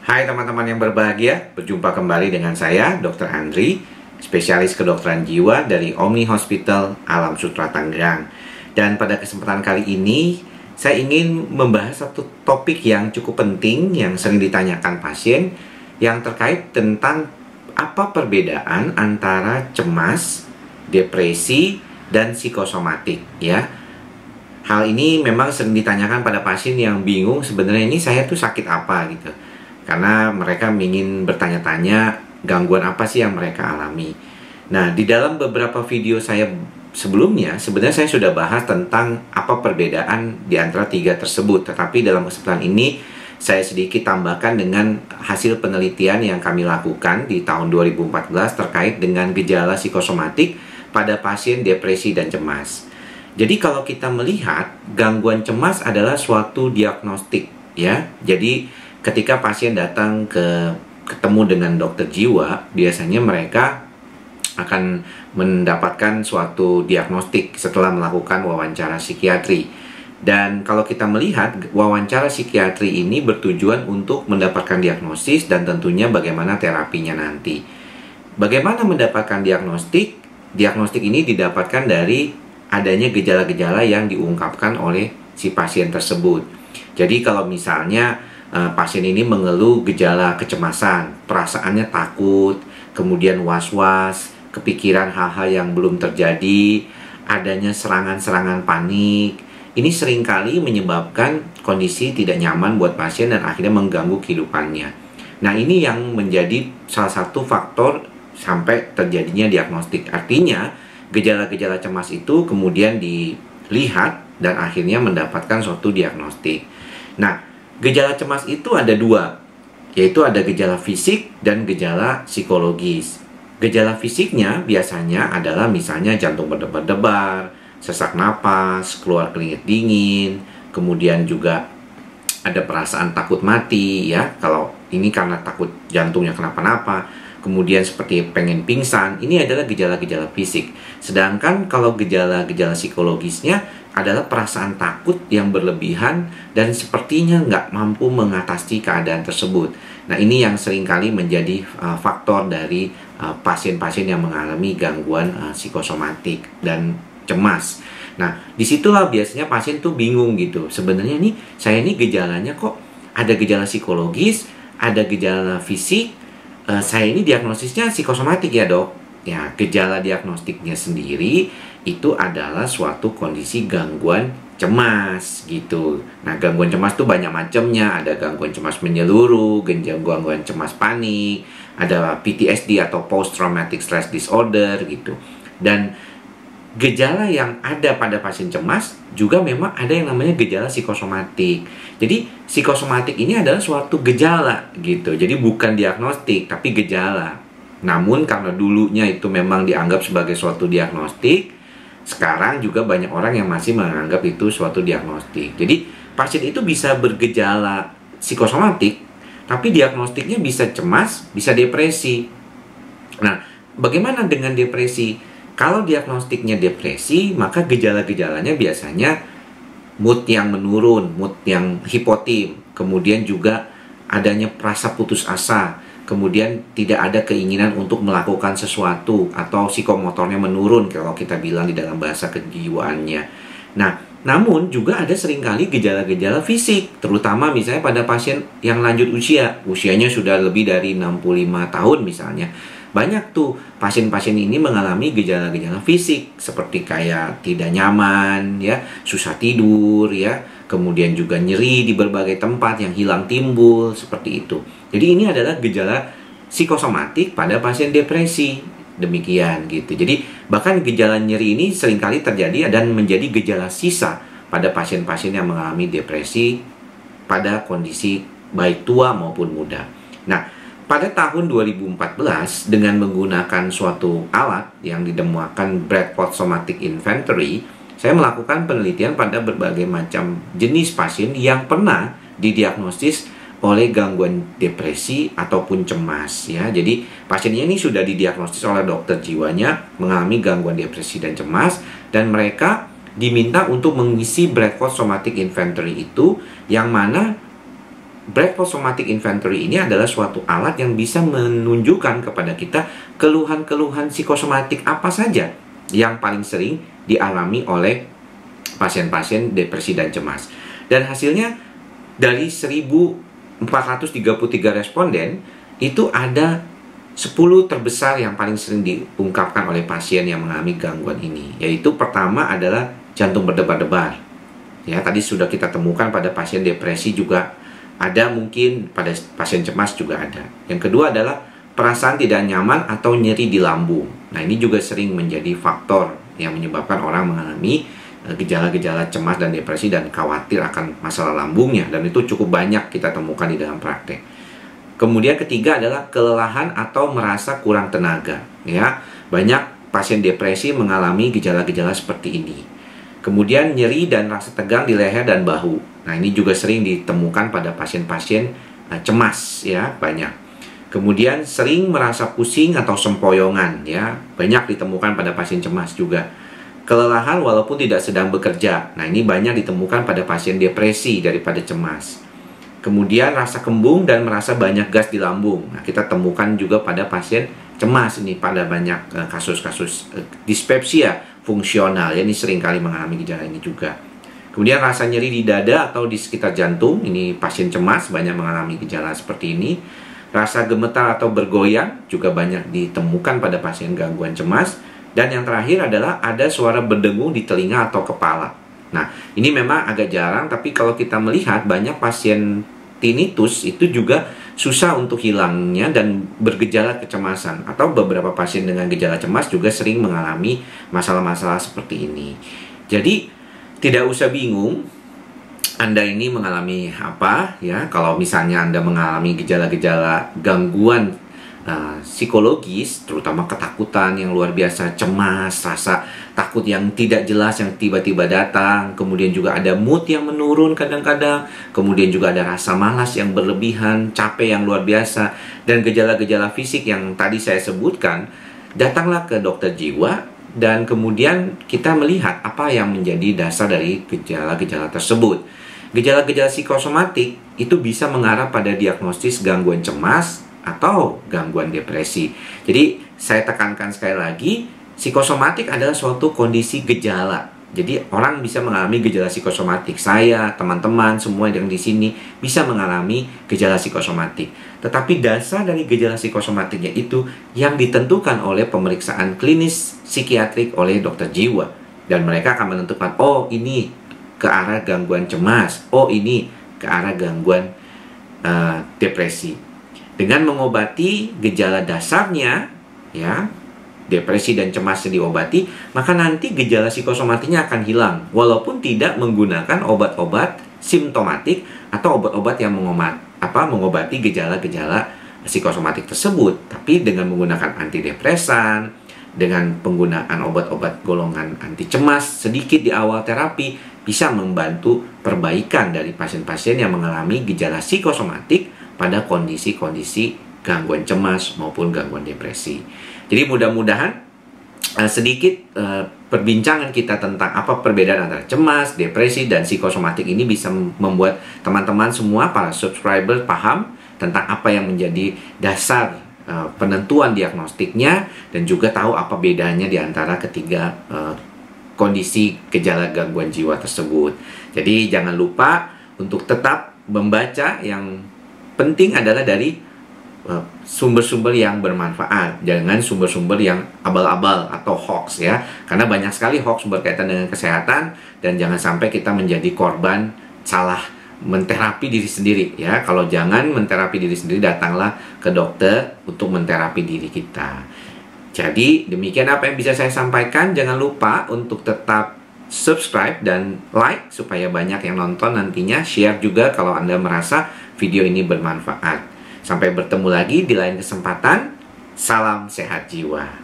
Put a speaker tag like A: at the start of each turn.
A: Hai teman-teman yang berbahagia, berjumpa kembali dengan saya, Dr. Andri, spesialis kedokteran jiwa dari Omni Hospital Alam Sutera Tangerang. Dan pada kesempatan kali ini, saya ingin membahas satu topik yang cukup penting yang sering ditanyakan pasien, yang terkait tentang apa perbedaan antara cemas, depresi, dan psikosomatik, ya. Hal ini memang sering ditanyakan pada pasien yang bingung sebenarnya ini saya tuh sakit apa gitu. Karena mereka ingin bertanya-tanya gangguan apa sih yang mereka alami. Nah, di dalam beberapa video saya sebelumnya, sebenarnya saya sudah bahas tentang apa perbedaan di antara tiga tersebut. Tetapi dalam kesempatan ini, saya sedikit tambahkan dengan hasil penelitian yang kami lakukan di tahun 2014 terkait dengan gejala psikosomatik pada pasien depresi dan cemas. Jadi kalau kita melihat, gangguan cemas adalah suatu diagnostik, ya. Jadi ketika pasien datang ketemu dengan dokter jiwa, biasanya mereka akan mendapatkan suatu diagnostik setelah melakukan wawancara psikiatri. Dan kalau kita melihat, wawancara psikiatri ini bertujuan untuk mendapatkan diagnosis dan tentunya bagaimana terapinya nanti. Bagaimana mendapatkan diagnostik? Diagnostik ini didapatkan dari adanya gejala-gejala yang diungkapkan oleh si pasien tersebut. Jadi kalau misalnya pasien ini mengeluh gejala kecemasan, perasaannya takut, kemudian was-was, kepikiran hal-hal yang belum terjadi, adanya serangan-serangan panik. Ini seringkali menyebabkan kondisi tidak nyaman buat pasien dan akhirnya mengganggu kehidupannya. Nah, ini yang menjadi salah satu faktor sampai terjadinya diagnostik. Artinya, gejala-gejala cemas itu kemudian dilihat dan akhirnya mendapatkan suatu diagnostik. Nah, gejala cemas itu ada dua, yaitu ada gejala fisik dan gejala psikologis. Gejala fisiknya biasanya adalah misalnya jantung berdebar-debar, sesak napas, keluar keringat dingin, kemudian juga ada perasaan takut mati, ya. Kalau ini karena takut jantungnya kenapa-napa, kemudian seperti pengen pingsan, ini adalah gejala-gejala fisik. Sedangkan kalau gejala-gejala psikologisnya adalah perasaan takut yang berlebihan dan sepertinya nggak mampu mengatasi keadaan tersebut. Nah, ini yang seringkali menjadi faktor dari pasien-pasien yang mengalami gangguan psikosomatik dan cemas. Nah, disitulah biasanya pasien tuh bingung gitu. Sebenarnya nih, saya ini gejalanya kok ada gejala psikologis, ada gejala fisik, saya ini diagnosisnya psikosomatik ya dok. Ya, gejala diagnostiknya sendiri itu adalah suatu kondisi gangguan cemas gitu. Nah, gangguan cemas tuh banyak macamnya. Ada gangguan cemas menyeluruh, gangguan cemas panik, ada PTSD atau Post Traumatic Stress Disorder gitu. Dan gejala yang ada pada pasien cemas juga memang ada yang namanya gejala psikosomatik. Jadi psikosomatik ini adalah suatu gejala gitu. Jadi bukan diagnostik tapi gejala. Namun karena dulunya itu memang dianggap sebagai suatu diagnostik, sekarang juga banyak orang yang masih menganggap itu suatu diagnostik. Jadi pasien itu bisa bergejala psikosomatik, tapi diagnostiknya bisa cemas, bisa depresi. Nah, bagaimana dengan depresi? Kalau diagnostiknya depresi, maka gejala-gejalanya biasanya mood yang menurun, mood yang hipotim, kemudian juga adanya rasa putus asa, kemudian tidak ada keinginan untuk melakukan sesuatu atau psikomotornya menurun kalau kita bilang di dalam bahasa kejiwaannya. Nah, namun juga ada seringkali gejala-gejala fisik, terutama misalnya pada pasien yang lanjut usia, usianya sudah lebih dari 65 tahun misalnya. Banyak tuh pasien-pasien ini mengalami gejala-gejala fisik seperti kayak tidak nyaman, ya, susah tidur, ya, kemudian juga nyeri di berbagai tempat yang hilang timbul seperti itu. Jadi ini adalah gejala psikosomatik pada pasien depresi. Demikian gitu. Jadi bahkan gejala nyeri ini seringkali terjadi dan menjadi gejala sisa pada pasien-pasien yang mengalami depresi pada kondisi baik tua maupun muda. Nah, pada tahun 2014 dengan menggunakan suatu alat yang dinamakan Bradford Somatic Inventory, saya melakukan penelitian pada berbagai macam jenis pasien yang pernah didiagnosis oleh gangguan depresi ataupun cemas, ya. Jadi pasiennya ini sudah didiagnosis oleh dokter jiwanya mengalami gangguan depresi dan cemas, dan mereka diminta untuk mengisi Bradford Somatic Inventory itu, yang mana Bradford Somatic Inventory ini adalah suatu alat yang bisa menunjukkan kepada kita keluhan-keluhan psikosomatik apa saja yang paling sering dialami oleh pasien-pasien depresi dan cemas. Dan hasilnya dari 1.433 responden itu ada 10 terbesar yang paling sering diungkapkan oleh pasien yang mengalami gangguan ini. Yaitu pertama adalah jantung berdebar-debar. Ya, tadi sudah kita temukan pada pasien depresi juga ada, mungkin pada pasien cemas juga ada. Yang kedua adalah perasaan tidak nyaman atau nyeri di lambung. Nah, ini juga sering menjadi faktor yang menyebabkan orang mengalami gejala-gejala cemas dan depresi dan khawatir akan masalah lambungnya. Dan itu cukup banyak kita temukan di dalam praktek. Kemudian ketiga adalah kelelahan atau merasa kurang tenaga. Ya, banyak pasien depresi mengalami gejala-gejala seperti ini. Kemudian nyeri dan rasa tegang di leher dan bahu. Nah, ini juga sering ditemukan pada pasien-pasien cemas, ya, banyak. Kemudian sering merasa pusing atau sempoyongan, ya, banyak ditemukan pada pasien cemas juga. Kelelahan walaupun tidak sedang bekerja. Nah, ini banyak ditemukan pada pasien depresi daripada cemas. Kemudian rasa kembung dan merasa banyak gas di lambung. Nah, kita temukan juga pada pasien cemas ini pada banyak kasus-kasus dispepsia fungsional, ya, ini sering kali mengalami gejala ini juga. Kemudian rasa nyeri di dada atau di sekitar jantung, ini pasien cemas banyak mengalami gejala seperti ini. Rasa gemetar atau bergoyang juga banyak ditemukan pada pasien gangguan cemas. Dan yang terakhir adalah ada suara berdengung di telinga atau kepala. Nah, ini memang agak jarang, tapi kalau kita melihat banyak pasien tinnitus itu juga susah untuk hilangnya dan bergejala kecemasan. Atau beberapa pasien dengan gejala cemas juga sering mengalami masalah-masalah seperti ini. Jadi tidak usah bingung Anda ini mengalami apa, ya. Kalau misalnya Anda mengalami gejala-gejala gangguan psikologis, terutama ketakutan yang luar biasa, cemas, rasa takut yang tidak jelas yang tiba-tiba datang, kemudian juga ada mood yang menurun kadang-kadang, kemudian juga ada rasa malas yang berlebihan, capek yang luar biasa, dan gejala-gejala fisik yang tadi saya sebutkan, datanglah ke dokter jiwa, dan kemudian kita melihat apa yang menjadi dasar dari gejala-gejala tersebut. Gejala-gejala psikosomatik itu bisa mengarah pada diagnosis gangguan cemas atau gangguan depresi. Jadi saya tekankan sekali lagi, psikosomatik adalah suatu kondisi gejala. Jadi orang bisa mengalami gejala psikosomatik. Saya, teman-teman, semua yang di sini bisa mengalami gejala psikosomatik. Tetapi dasar dari gejala psikosomatiknya itu yang ditentukan oleh pemeriksaan klinis psikiatrik oleh dokter jiwa. Dan mereka akan menentukan, oh ini ke arah gangguan cemas, oh ini ke arah gangguan depresi. Dengan mengobati gejala dasarnya, ya, depresi dan cemasnya diobati, maka nanti gejala psikosomatiknya akan hilang, walaupun tidak menggunakan obat-obat simptomatik atau obat-obat yang mengobati gejala-gejala psikosomatik tersebut. Tapi dengan menggunakan antidepresan, dengan penggunaan obat-obat golongan anti cemas sedikit di awal terapi, bisa membantu perbaikan dari pasien-pasien yang mengalami gejala psikosomatik pada kondisi-kondisi gangguan cemas maupun gangguan depresi. Jadi mudah-mudahan sedikit perbincangan kita tentang apa perbedaan antara cemas, depresi, dan psikosomatik ini bisa membuat teman-teman semua, para subscriber, paham tentang apa yang menjadi dasar penentuan diagnostiknya, dan juga tahu apa bedanya di antara ketiga kondisi gejala gangguan jiwa tersebut. Jadi jangan lupa untuk tetap membaca. Yang penting adalah dari sumber-sumber yang bermanfaat, jangan sumber-sumber yang abal-abal atau hoax, ya, karena banyak sekali hoax berkaitan dengan kesehatan, dan jangan sampai kita menjadi korban salah menterapi diri sendiri, ya. Kalau jangan menterapi diri sendiri, datanglah ke dokter untuk menterapi diri kita. Jadi demikian apa yang bisa saya sampaikan. Jangan lupa untuk tetap subscribe dan like supaya banyak yang nonton nantinya. Share juga kalau Anda merasa video ini bermanfaat. Sampai bertemu lagi di lain kesempatan. Salam sehat jiwa.